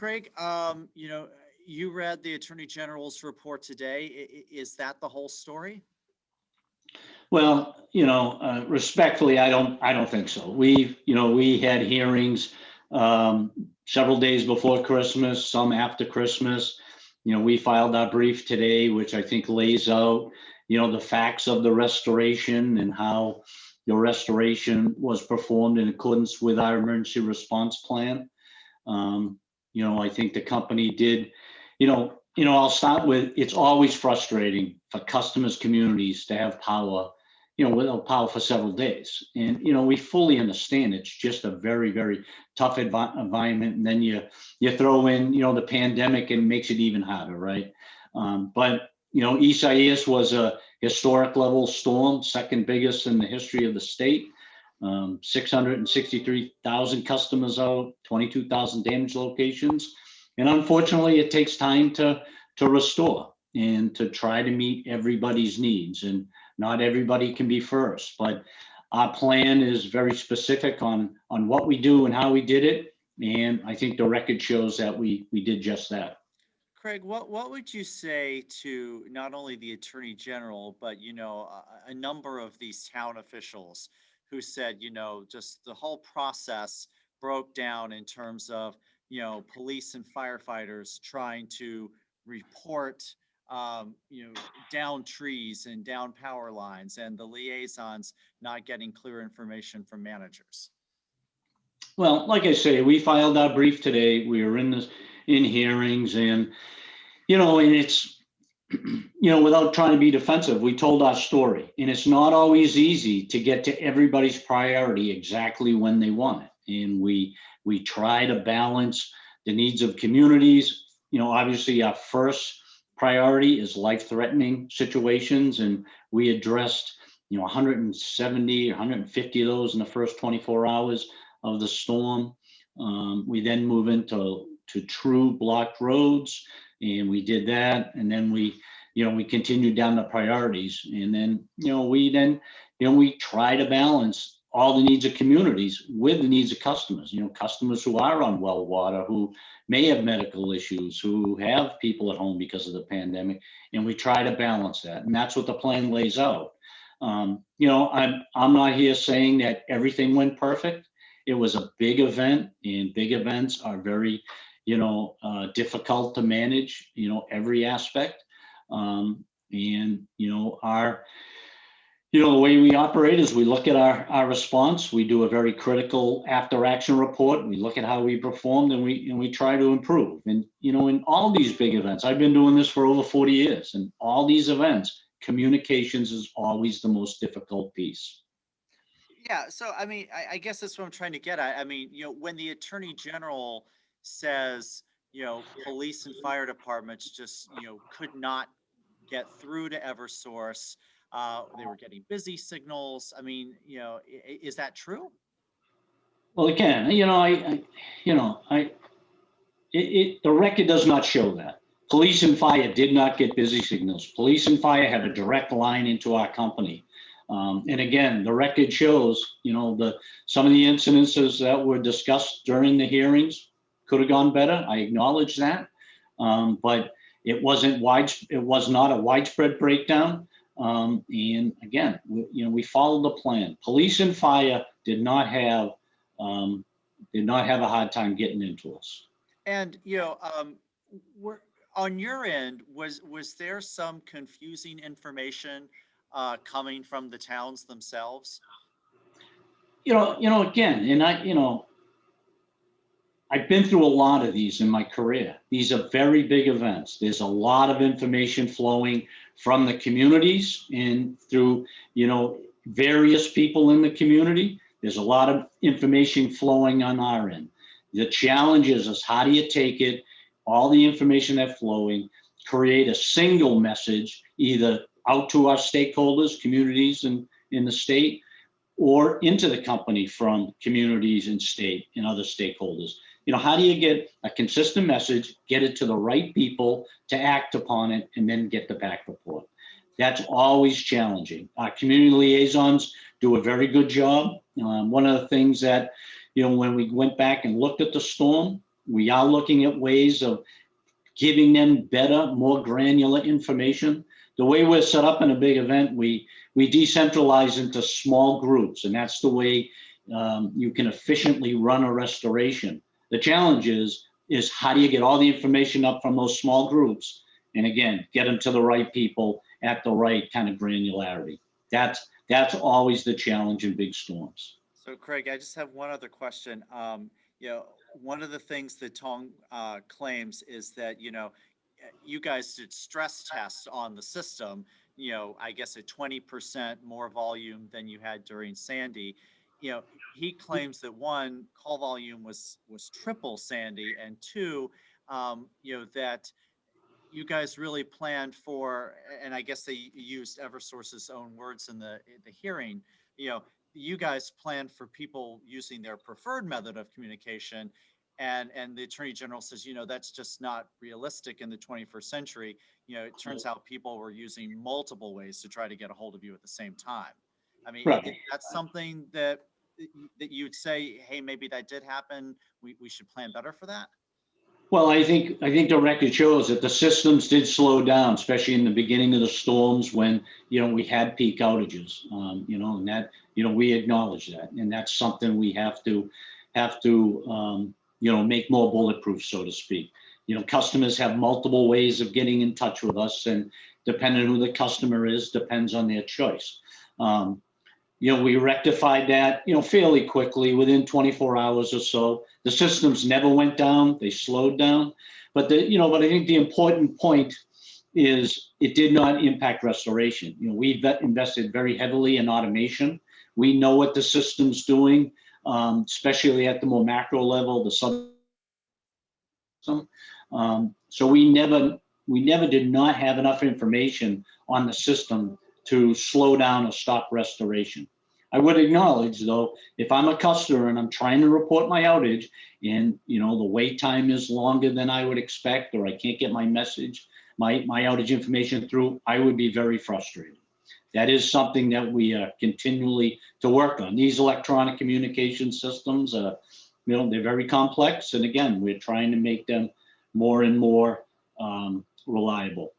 Craig, you read the Attorney General's report today. Is that the whole story? Well, respectfully, I don't think so. We had hearings um, several days before Christmas, some after Christmas. We filed our brief today, which I think lays out, the facts of the restoration and how the restoration was performed in accordance with our emergency response plan. Um, I think the company did, I'll start with, it's always frustrating for customers, communities to have power, without power for several days. And, we fully understand it's just a very, very tough environment. And then you throw in, the pandemic and makes it even harder, right? But, Isaias was a historic level storm, second biggest in the history of the state. 663,000 customers out, 22,000 damaged locations. And unfortunately, it takes time to restore and to try to meet everybody's needs. And not everybody can be first, but our plan is very specific on what we do and how we did it. And I think the record shows that we did just that. Craig, what would you say to not only the Attorney General, but a number of these town officials who said, just the whole process broke down in terms of, police and firefighters trying to report, um, you know, down trees and down power lines, and the liaisons not getting clear information from managers. Well, like I say, we filed our brief today. We were in hearings, and and it's without trying to be defensive, we told our story, and it's not always easy to get to everybody's priority exactly when they want it, and we try to balance the needs of communities. Obviously, our first priority is life-threatening situations, and we addressed 170, 150 of those in the first 24 hours of the storm. We then move into true blocked roads, and we did that, and then we continued down the priorities, and then we try to balance all the needs of communities with the needs of customers. Customers who are on well water, who may have medical issues, who have people at home because of the pandemic, and we try to balance that, and that's what the plan lays out. I'm not here saying that everything went perfect. It was a big event, and big events are very difficult to manage, every aspect. And, the way we operate is we look at our response. We do a very critical after action report. We look at how we performed, and we try to improve. And, in all these big events, I've been doing this for over 40 years, and all these events, communications is always the most difficult piece. Yeah, so I mean, I guess that's what I'm trying to get at. I mean, when the Attorney General says, police and fire departments just, could not get through to Eversource, they were getting busy signals. I mean, is that true? Well, again, the record does not show that. Police and fire did not get busy signals. Police and fire have a direct line into our company. And again, the record shows, some of the incidences that were discussed during the hearings could have gone better. I acknowledge that. But it was not a widespread breakdown. And again, we followed the plan. Police and fire did not have a hard time getting into us. And were on your end, was there some confusing information coming from the towns themselves? Again, and I've been through a lot of these in my career. These are very big events. There's a lot of information flowing from the communities and through, various people in the community. There's a lot of information flowing on our end. The challenge is how do you take it, all the information that's flowing, create a single message, either out to our stakeholders, communities in the state, or into the company from communities and state and other stakeholders. How do you get a consistent message, get it to the right people to act upon it, and then get the back report? That's always challenging. Our community liaisons do a very good job. One of the things that, when we went back and looked at the storm, We are looking at ways of giving them better, more granular information. The way we're set up in a big event, we decentralize into small groups, and that's the way you can efficiently run a restoration. The challenge is how do you get all the information up from those small groups, and again, get them to the right people at the right kind of granularity. That's always the challenge in big storms. So Craig, I just have one other question. One of the things that Tong claims is that, you guys did stress tests on the system, I guess at 20% more volume than you had during Sandy. He claims that one, call volume was triple Sandy, and two, that you guys really planned for, and I guess they used Eversource's own words in the hearing, you know, you guys planned for people using their preferred method of communication. And the attorney general says, that's just not realistic in the 21st century. It turns out people were using multiple ways to try to get a hold of you at the same time. I mean, Right. that's something that you'd say, hey, maybe that did happen. We should plan better for that. Well, I think the record shows that the systems did slow down, especially in the beginning of the storms when we had peak outages. And that we acknowledge that, and that's something we have to make more bulletproof, so to speak. Customers have multiple ways of getting in touch with us, and depending on who the customer is, depends on their choice. We rectified that, fairly quickly within 24 hours or so. The systems never went down; they slowed down. But but I think the important point is it did not impact restoration. We invested very heavily in automation. We know what the system's doing, especially at the more macro level, the sub. So we never did not have enough information on the system to slow down or stop restoration. I would acknowledge, though, if I'm a customer and I'm trying to report my outage and the wait time is longer than I would expect, or I can't get my message, my outage information through, I would be very frustrated. That is something that we are continually to work on. These electronic communication systems, they're very complex, and again, we're trying to make them more and more reliable.